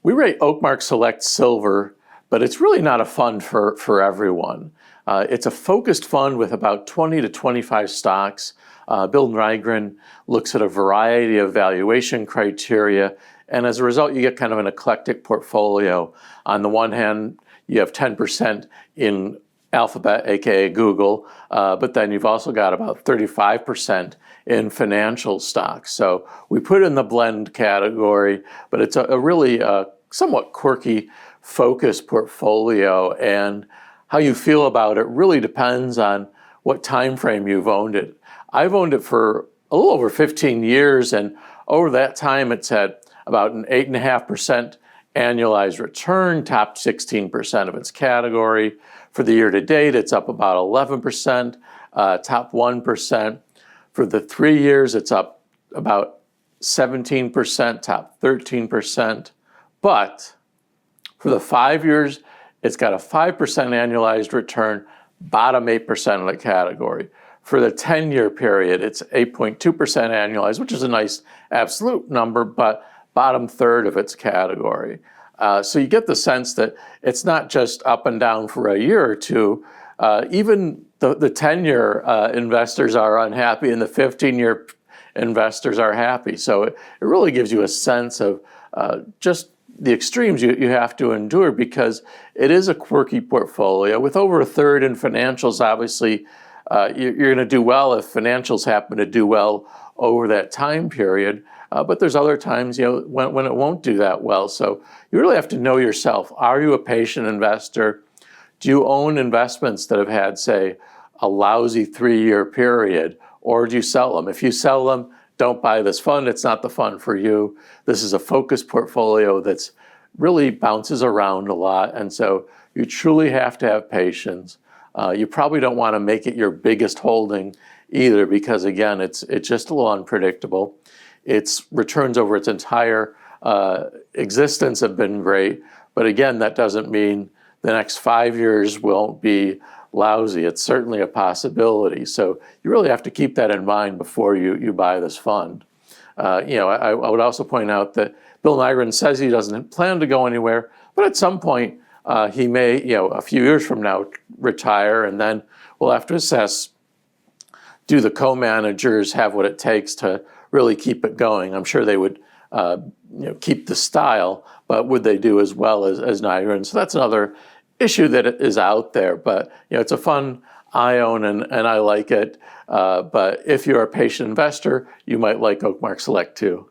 We rate Oakmark Select Silver, but it's really not a fund for everyone. It's a focused fund with about 20 to 25 stocks. Bill Nygren looks at a variety of valuation criteria, and as a result, you get kind of an eclectic portfolio. On the one hand, you have 10% in Alphabet, aka Google, but then you've also got about 35% in financial stocks. So we put it in the blend category, but it's a really somewhat quirky, focused portfolio, and how you feel about it really depends on what time frame you've owned it. I've owned it for a little over 15 years, and over that time it's had about an 8.5% annualized return, top 16% of its category. For the year to date, it's up about 11%, top 1%. For the 3 years, it's up about 17%, top 13%. But for the 5 years, it's got a 5% annualized return, bottom 8% of the category. For the 10-year period, it's 8.2% annualized, which is a nice absolute number, but bottom third of its category. So you get the sense that it's not just up and down for a year or two. Even the 10-year investors are unhappy, and the 15-year investors are happy. So it really gives you a sense of just the extremes you have to endure, because it is a quirky portfolio. With over a third in financials, obviously, you're going to do well if financials happen to do well over that time period. But there's other times, when it won't do that well. So you really have to know yourself. Are you a patient investor? Do you own investments that have had, say, a lousy 3-year period, or do you sell them? If you sell them, don't buy this fund. It's not the fund for you. This is a focused portfolio that's really bounces around a lot. And so you truly have to have patience. You probably don't want to make it your biggest holding either, because again, it's just a little unpredictable. Its returns over its entire existence have been great, but again, that doesn't mean the next 5 years won't be lousy. It's certainly a possibility. So you really have to keep that in mind before you buy this fund. I would also point out that Bill Nygren says he doesn't plan to go anywhere, but at some point he may, a few years from now, retire, and then we'll have to assess, do the co-managers have what it takes to really keep it going? I'm sure they would keep the style, but would they do as well as Nygren? So that's another issue that is out there. But it's a fun I own, and I like it. But if you're a patient investor, you might like Oakmark Select too.